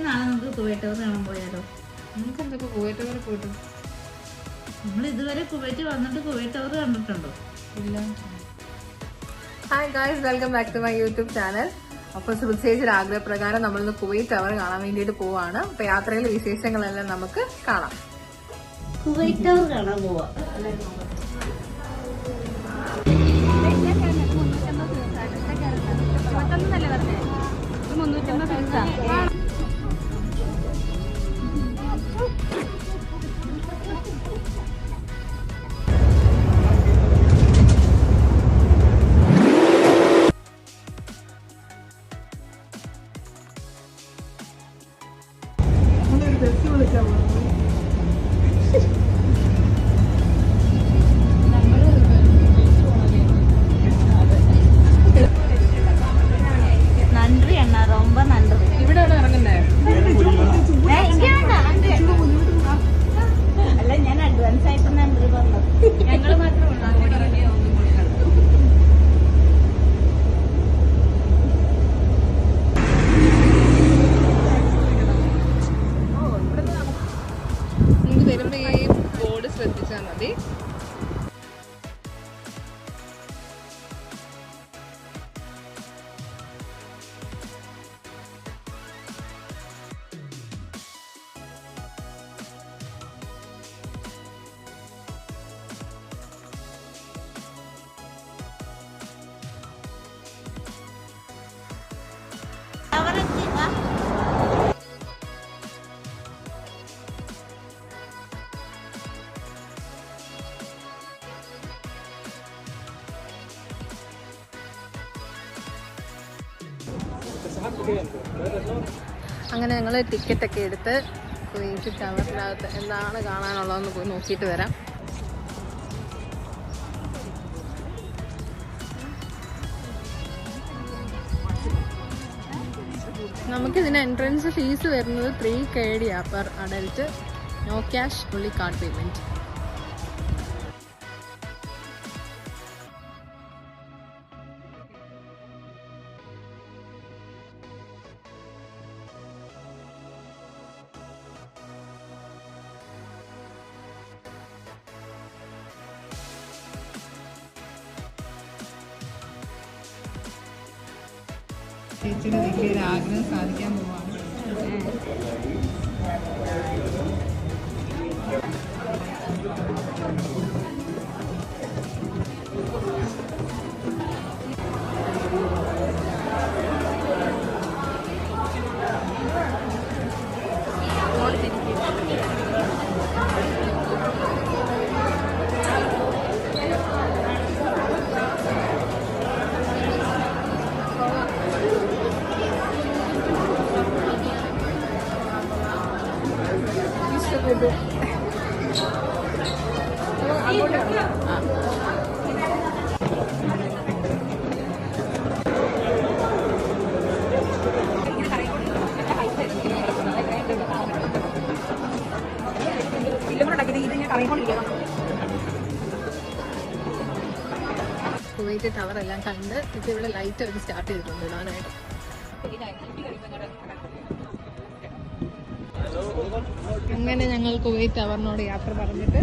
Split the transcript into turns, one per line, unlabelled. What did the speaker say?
നാളെ നമുക്ക് Kuwait tower കാണാൻ പോയാലോ?
നമുക്ക് എന്തൊക്കെ കുവൈറ്റ് ടവർ പോയിട്ടു?
നമ്മൾ ഇതുവരെ കുവൈറ്റ് വന്നിട്ട് കുവൈറ്റ് ടവർ കണ്ടിട്ടുണ്ടോ?
ഇല്ല. Hi guys, welcome back to my YouTube channel. അപ്പോൾ സുഹൃത്തേച്ചിയുടെ ആഗ്രഹപ്രകാരം നമ്മളിന്ന് കുവൈറ്റ് ടവർ കാണാൻ വേണ്ടിയിട്ട് പോവാണ്. അപ്പൊ യാത്രയിലെ വിശേഷങ്ങളെല്ലാം നമുക്ക് കാണാം.
കുവൈറ്റ് ടവർ കാണാൻ പോവാ. നன்றി അണ്ണാ, ரொம்ப നன்றി.
ഇവിടെയാണ് ഇറങ്ങുന്നേ?
അല്ല, ഞാൻ അഡ്വാൻസ് ആയിട്ട് നன்றി പറഞ്ഞത്.
ഞങ്ങൾ മാത്രമേ വരുമ്പോ ഈ ബോർഡ് ശ്രദ്ധിച്ചാൽ മതി. അങ്ങനെ ഞങ്ങൾ ടിക്കറ്റൊക്കെ എടുത്ത് കുവൈറ്റ് ടവറിനകത്ത് എന്താണ് കാണാനുള്ളതെന്ന് പോയി നോക്കിയിട്ട് വരാം. നമുക്കിതിന് എൻട്രൻസ് ഫീസ് വരുന്നത് 3 KD per adult. No cash, fully card payment. ചേച്ചിയുടെ വലിയൊരു ആഗ്രഹം സാധിക്കാൻ പോവാണ്. കുവൈറ്റ് ടവർ എല്ലാം കണ്ട് ഇപ്പൊ ഇവിടെ ലൈറ്റ് ഒക്കെ സ്റ്റാർട്ട് ചെയ്തിട്ടുണ്ട് ഇടാനായിട്ട്. അങ്ങനെ ഞങ്ങൾ കുവൈറ്റ് ടവറിനോട് യാത്ര പറഞ്ഞിട്ട്